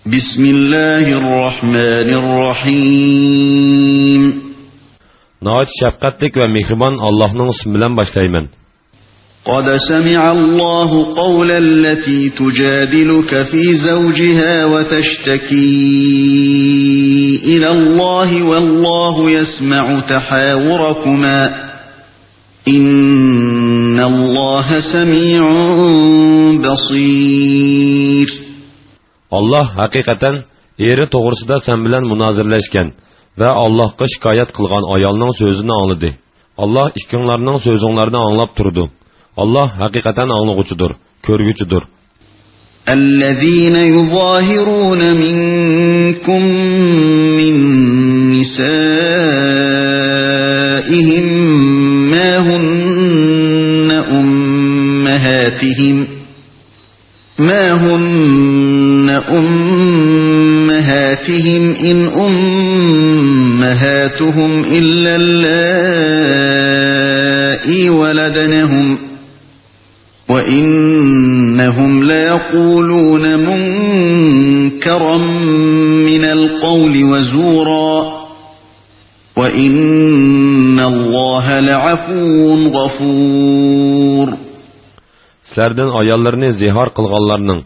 Bismillahirrahmanirrahim. Nəhayət şəfqətlik və mehriban Allah'ın ismi bilan başlayman. قد سمع الله قول التي تجادلك في زوجها وتشتكي إلى الله والله يسمع تحاوركما إن الله سميع بصير. Allah haqiqatan eri to'g'risida sen bilan munozirlashgan va Allohga shikoyat qilgan ayolning so'zini angladi. Allah ikkinglarning so'zinglarni anglab turdi. Allah haqiqatan anglag'uchidir, ko'rguchidir. الذين يظاهرون منكم من نسائهم ما هن أمهاتهم إن أمهاتهم إلا اللائي ولدنهم وإنهم ليقولون منكرا من القول وزورا وإن الله لعفو غفور. Sizlardan ayollarni zihar qilganlarning,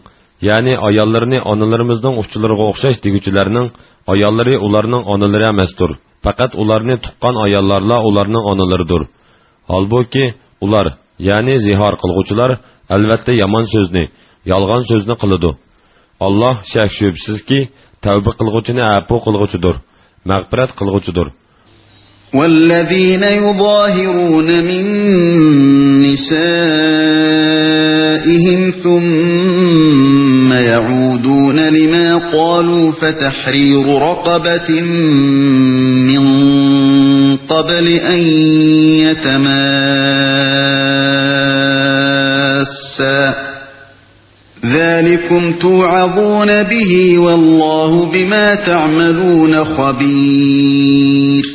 ya'ni ayollarni onalarimizning uçlarına o'xshash deguvchilarning ayollari ularning onalari emasdir. Faqat ularni tuqqan ayollarla ularning onalaridir. Halbuki ular, ya'ni zihar qilguvchilar albatta yomon so'zni, yolg'on so'zni qiladi. Alloh shak shubsizki tavba qilguvchini afu qilguvchidir, mag'firat qilguvchidir. والذين يظاهرون من نسائهم ثم يعودون لما قالوا فتحرير رقبة من قبل أن يتماسا ذلكم توعظون به والله بما تعملون خبير.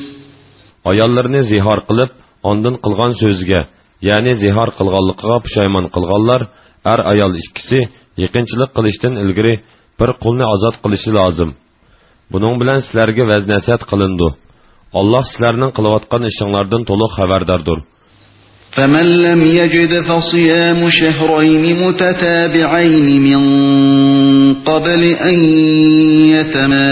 Ayollarni zihar qilib, ondan qilgan so'zga, ya'ni zihar qilganligiga pushaymon qilganlar, ayol ikkisi yaqinchilik qilishdan ilgari bir qulni ozod qilishi lozim. Buning bilan sizlarga vaznasiyat qilindi. Alloh sizlarning qilayotgan ishinglardan to'liq xabardordir. فمن لم يجد فصيام شهرين متتابعين من قبل أن يتماسا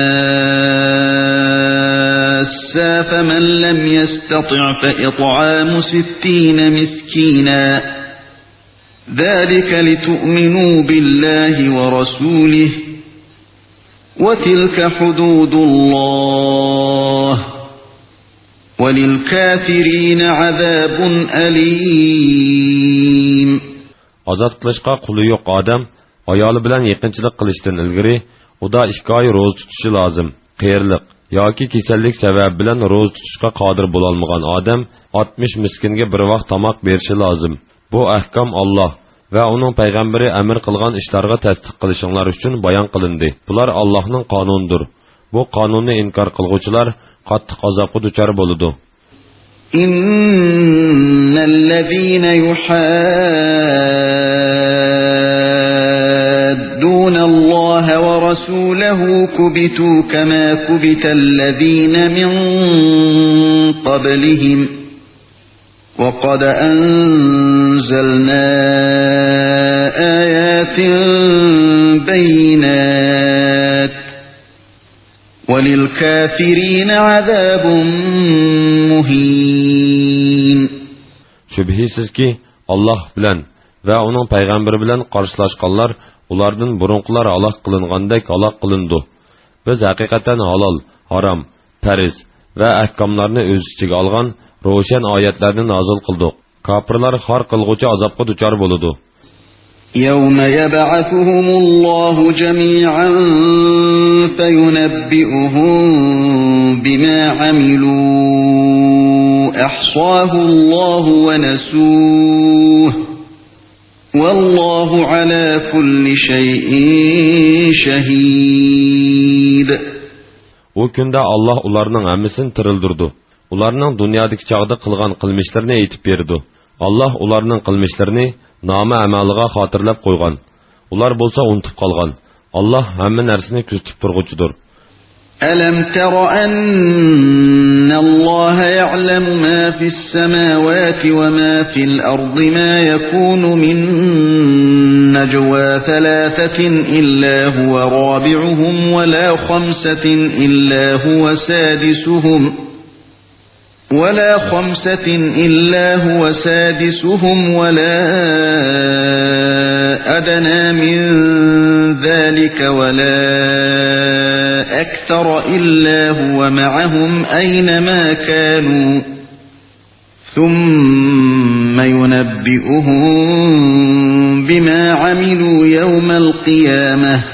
فمن لم يستطع فإطعام 60 مسكينا ذلك لتؤمنوا بالله ورسوله وتلك حدود الله وَلِلْكَافِرِينَ عَذَابٌ أَلِيمٌ. Azad qilishqa quli yo'q odam ayoli bilan yaqinchilik qilishdan ilgari uda 2 oy ro'za tutishi lozim. Qiyirliq yoki kasallik sababi bilan ro'za tutishga qodir bo'la olmagan odam 60 miskinga bir vaqt tomoq berishi lozim. Bu ahkom Alloh va uning payg'ambari amr qilgan ishlarga tasdiq qilishinglar uchun bayon qilindi. Bular Allohning qonunidir. Bu qonunni inkor qilguvchilar qattiq azobga duchor bo'ladi. Innallazina yuhadduna Alloha va rasulahu kubitu kama kubital-lazina min qablihim wa qad anzalna ayatin bayyinat وَلِلْكَافِرِينَ عَذَابٌ مُهِينٌ. Şübhisiz ki Allah bilen ve onun peygamberi bilen karşılaşkanlar ulardan burunqlar halak kılınğandek halak kılındı. Biz hakikaten halal, haram, periz ve ahkamlarını öz içine algan roşen ayetlerini nazil kıldık. Kapırlar har kılgıcı azapka duçar buludu. يَوْمَ يَبْعَثُهُمُ اللَّهُ جَمِيعًا فَيُنَبِّئُهُم بِمَا عَمِلُوا أَحْصَاهُ اللَّهُ وَنَسُوهُ وَاللَّهُ عَلَى كُلِّ شَيْءٍ شَهِيدٌ. O günde Allah ularının hamısını tirildirdi. Ularının dünyadaki çağda kılgan kılmışlarını eğitip berdi. Allah ularının kılmışlarını namı amaliga xotirlab qo'ygan. Ular bo'lsa unutib qolgan. Allah hamma narsani kuzatib turg'uchidir. ألم تر أن الله يعلم ما في السماوات وما في الأرض ما يكون من نجوى ثلاثة إلا هو رابعهم ولا خمسة إلا هو سادسهم ولا أدنى من ذلك ولا أكثر إلا هو معهم أينما كانوا ثم ينبئهم بما عملوا يوم القيامة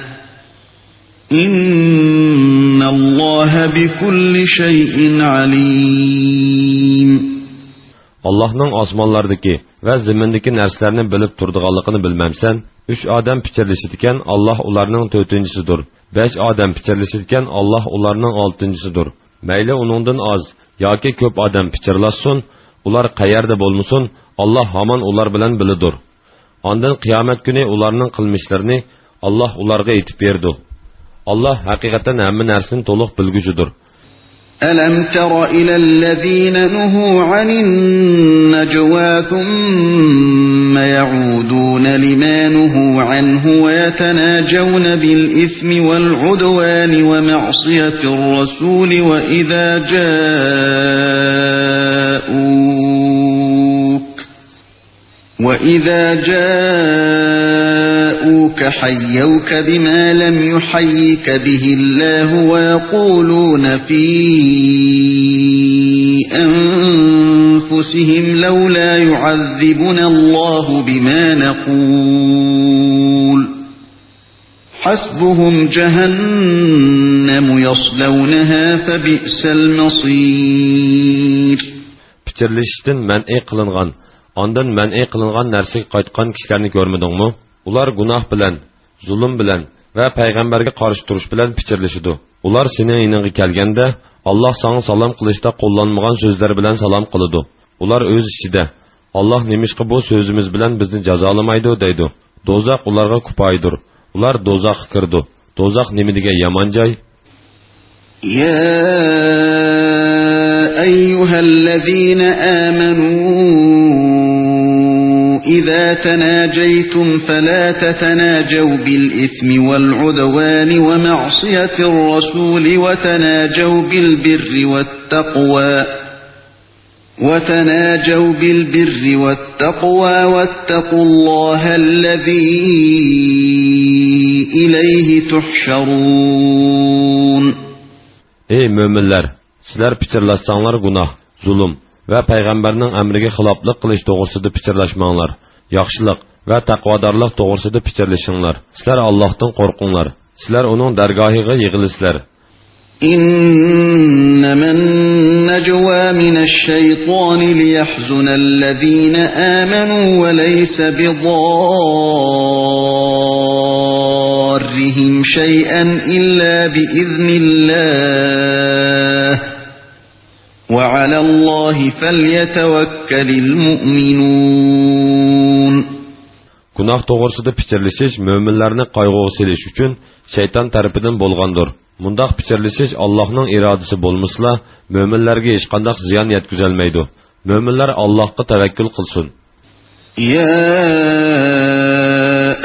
إن الله بكل شيء عليم. Allah'ның osmonlardagi va zimindagi narsalarni bilib turdiganligini bilmamsan? 3 odam pichirlashadigan, Alloh ularning 4-chisidir. 5 odam pichirlashadigan, Alloh ularning 6-chisidir. Mayli uningdan oz yoki ko'p odam pichirlashsin, ular qayerda bo'lmasin, Alloh hamon ular bilan bilidir. Ondan qiyomat kuni ularning qilmishlarini Alloh ularga aytib berdi. Allah haqiqatan hamma narsani to'liq bilguchidir. ألم تر إلى الذين نهوا عن النجوى ثم يعودون لما نهوا عنه ويتناجون بالإثم والعدوان ومعصية الرسول وإذا جاءوك حيوك بما لم يحيك به الله ويقولون في أنفسهم لولا يعذبنا الله بما نقول حسبهم جهنم يصلونها فبئس المصير. Pichirlashishdan man'i qilingan, ondan man'i qilingan narsaga qaytgan kishilarni ko'rmadingmi? Ular gunoh bilan, zulm bilan va payg'ambarga qarshi turish bilan pichirlashidi. Ular sening yoningga kelganda, Alloh sana salom qilishda qo'llanmagan so'zlar bilan salom qiladi. Ular o'z ichida, Alloh nimishqa bu so'zimiz bilan bizni jazolamaydi deydi. Do'zax ularga kupoydir. Ular do'zaxga kirdi. Do'zax nima degan yomon joy? Ya ayyuhallazina amanu إذا تناجيتم فلا تتناجوا بالإثم والعدوان ومعصية الرسول وتناجوا بالبر والتقوى واتقوا الله الذي إليه تحشرون. Ey müminler! Sizler pichirlaşsanlar günah, zulüm ve Peygamberinin emrige xilaflık qilish to'g'risida pichirlashmanglar. Yaxshilik ve taqvodorlik to'g'risida pichirlashinglar. Sizlar Allohdan qo'rqinglar. Sizlar uning dargohiga yig'ilisizlar. إنما النجوى من الشيطان ليحزن الذين آمنوا وليس بضارهم شيئا إلا بإذن الله وعلى الله فليتوكل المؤمنون. Günah to'g'risida pichirlashish mo'minlarni qayg'uga selish uchun shayton tarafidan bo'lgandir. Mundaq pichirlashish Allohning irodasi bo'lmasa, mo'minlarga hech qanday ziyon yetkazolmaydi. Mo'minlar Allohga tavakkul qilsin. Ya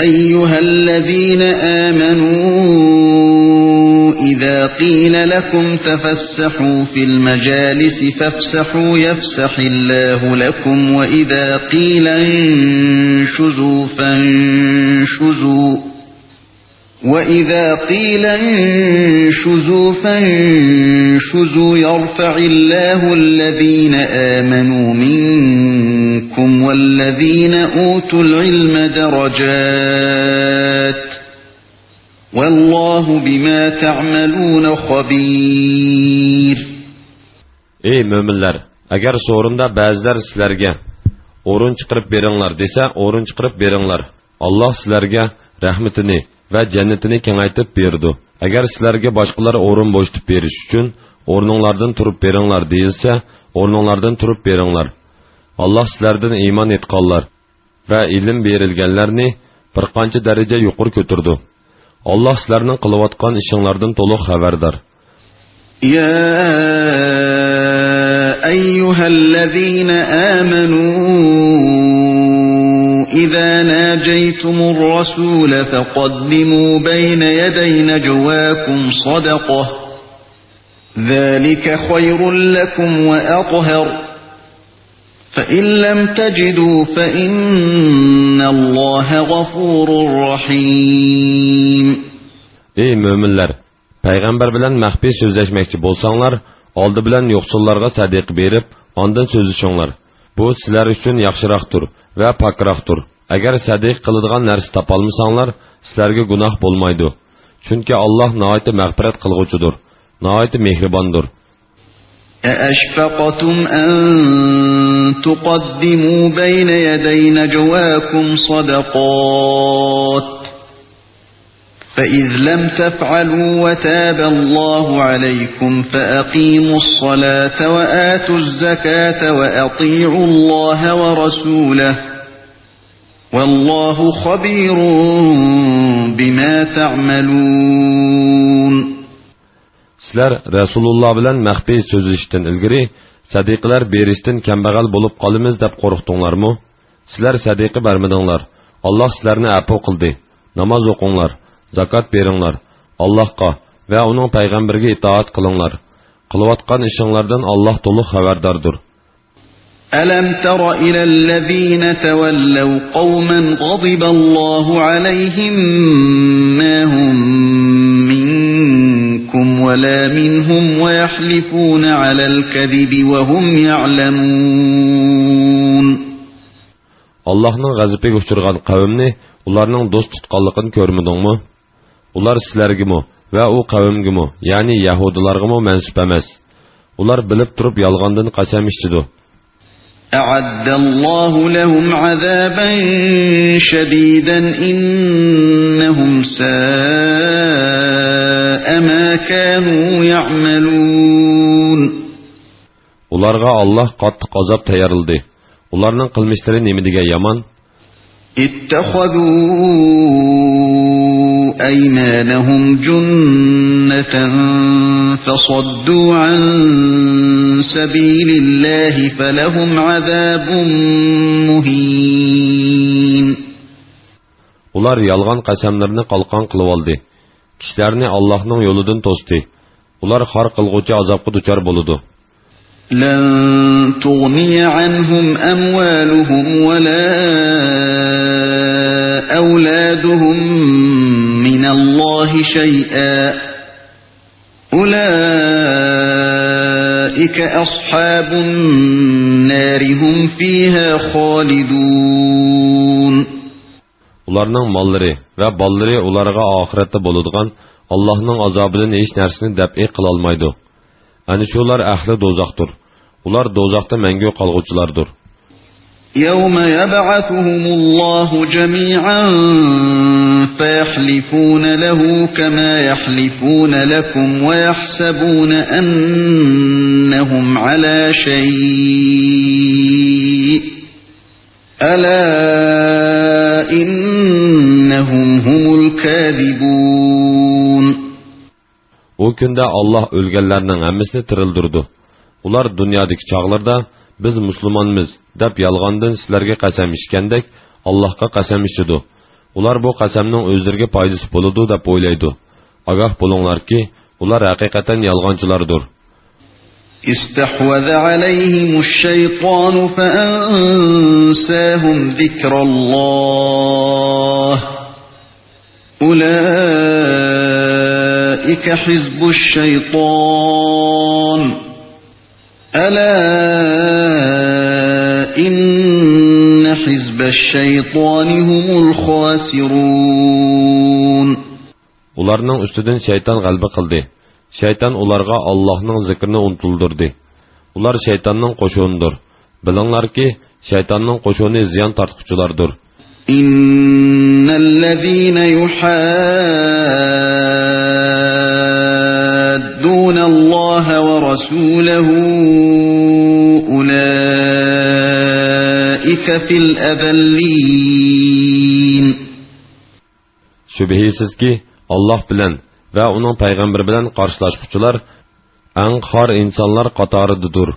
ayyuhallazina amanu إذا قيل لكم تفسحوا في المجالس فافسحوا يفسح الله لكم وإذا قيل انشزوا فانشزوا يرفع الله الذين آمنوا منكم والذين أوتوا العلم درجات والله بما تعملون خبير. Ey müminler! Agar sorunda ba'zilar sizlarga o'rin chiqarib beringlar desa, o'rin chiqarib beringlar. Alloh sizlarga rahmatini va jannatini kengaytib berdi. Agar sizlarga boshqalar o'rin bo'shatib berish uchun o'rninglardan turib beringlar deyilsa, o'rninglardan turib beringlar. Alloh sizlardan iymon etganlar va ilm berilganlarni bir qancha daraja yuqori ko'tardi. Allah sizlarning qilayotgan ishinglardan to'liq xabardor. يا أيها الذين آمنوا إذا ناجيتم الرسول فقدموا بين يدي نجواكم صدقة ذلك خير لكم وأطهر فإن لم تجدوا فإن الله غفور رحيم. Ey müminler! Peygamber bilen mahfi sözleşmekçi bolsanlar, oldi bilen yoksullarga sadiq berip, ondan sözleşinglar. Bu sizler üçün yaxşıraqdır ve pakraqdır. Eğer sadiq qiladigan narsa tapalmasanlar, sizlerge günah bolmaydı. Çünkü Allah nihayet mağfiret qilguchidir, nihayet mehribandır. أأشفقتم أن تقدموا بين يدي نجواكم صدقات فإذ لم تفعلوا وتاب الله عليكم فأقيموا الصلاة وآتوا الزكاة وأطيعوا الله ورسوله والله خبير بما تعملون. Sizler Resulullah bilen mahfi sözleşten ilgiri sadiqlar berishdan kambag'al bo'lib qolamiz deb qo'rqdinglarmi? Sizler sadiqi bermedinglar. Allah sizlarni afu qildi. Namoz o'qinglar, zakat beringlar. Allohga va uning payg'ambariga itoat qilinglar. Qilayotgan ishinglardan Allah to'liq xabardordir. ألم تر إلى الذين تولوا قوما غضب الله عليهم ما هم منكم ولا منهم ويحلفون على الكذب وهم يعلمون. Allah'ın gazabına uçurgan kavimni, ularning do'st tutqanligini ko'rmadingmi? Ular sizlargimi va u qavmgimi, ya'ni yahudilargimi mansub emas. Ular bilib turib yolg'ondan qasam ichdi. أعد الله لهم عذابا شديدا إنهم ساء ما كانوا يعملون. Ularga Allah qattiq azab tayyorladi. Ularning qilmishlari nima degan yomon? اتخذوا أيمانهم جنة فصدوا عن سبيل الله فلهم عذاب مهين. Ular yalğan qasamlarını qalqan qılıb aldı. Kişilerini Allah'ın yoludan to'sdi. Ular xar qilg'uchi azobga duchor bo'ladi. لن تغني عنهم أموالهم ولا أولادهم من الله شيئا أولئك أصحاب النار هم فيها خالدون. Ularning mollari va ballari ularga oxiratda bo'ladigan Allohning azobidan hech narsani dab'i qila olmaydi. Ana shular ahli do'zaxdir. Ular do'zaxda mangu qolg'uvchilardir. يوم يبعثهم الله جميعا فيحلفون له كما يحلفون لكم ويحسبون أنهم على شيء ألا إنهم هم الكاذبون. O kunda Allah ölgenlerinin hemmisini tirildirdi. Ular dünyadaki çağlarda biz Müslümanmız dep yalğandan sizlerge qasam içkendek Allah'a qasam içidi. Ular bu qasamning özlerge paydası boludu dep oylaydı. Agah bulunlar ki ular hakikaten yalğancılardır. استحوذ عليهم الشيطان فأنساهم ذكر الله أولئك حزب الشيطان ألا إن حزب الشيطان هم الخاسرون. Ularning üstüden şeytan galba qildi. Şeytan ularga Allah'ның zikrini unutuldurdi. Ular şeytanның qo'shunidir. Bilinglar ki, şeytanның qo'shuni ziyon tortquchilardir. Innallazina yuhadduna Alloha va rasulahu ulaika fil adallin. Şübihisiz ki Allah bilan va uning payg'ambari bilan qarshilashuvchilar eng xor insonlar qatoridadir.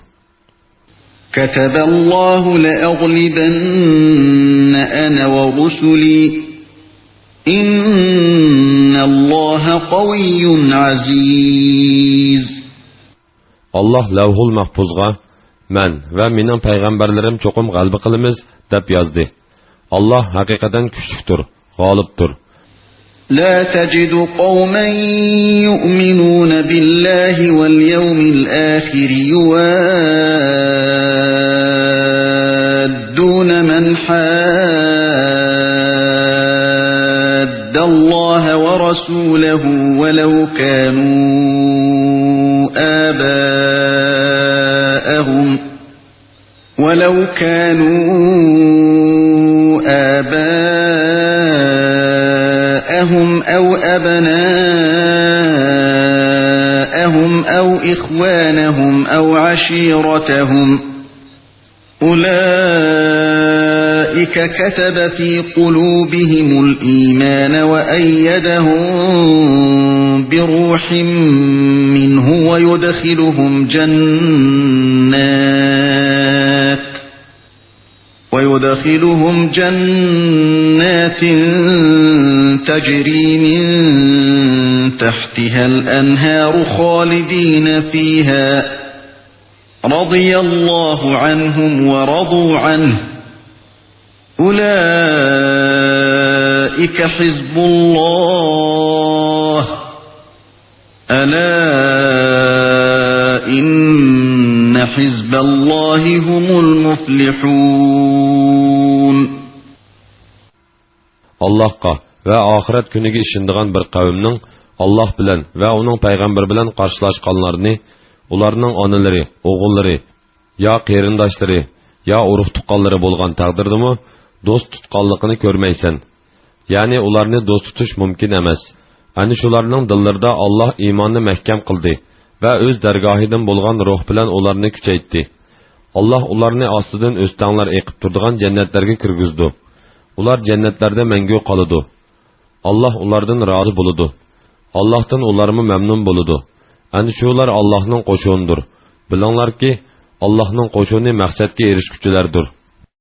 كتب الله لأغلبن أنا ورسلي إن الله قوي عزيز. Allah lavhul mahfuzga men va mening payg'ambarlarim cho'qim g'alaba qilamiz deb yozdi. Allah haqiqatan kuchlidir, g'olibdir. لا تجد قوما يؤمنون بالله واليوم الآخر يوادون من حاد الله ورسوله ولو كانوا آباءهم أو أبناءهم أو إخوانهم أو عشيرتهم أولئك كتب في قلوبهم الإيمان وأيدهم بروح منه ويدخلهم جنات تجري من تحتها الأنهار خالدين فيها رضي الله عنهم ورضوا عنه أولئك حزب الله ألا إن حزب الله هم المفلحون. Allahqa va oxirat kuniga ishonadigan bir qavmning Allah bilan va uning payg'ambari bilan qarshilashganlarni ularning onalari, o'g'illari, yo qarindoshlari, yo urug' tuqqanlari bo'lgan taqdirdami do'st tutganligini ko'rmaysan. Ya'ni ularni do'st tutish mumkin emas. Ani shularning dillarida Allah iymonni mahkam qildi va o'z dargohidan bo'lgan ruh bilan ularni kuchaytdi. Allah ularni ostidan o'stanglar eqib turadigan jannatlarga kirgizdi. Ular jannatlarda mangu qoladi. Allah ulardan rozi bo'ladi. Allohdan ularmi mamnun bo'ladi. Ani shular Allohning qo'shunidir. Bilinglarki, Allohning qo'shuni maqsadga erishguchilardir.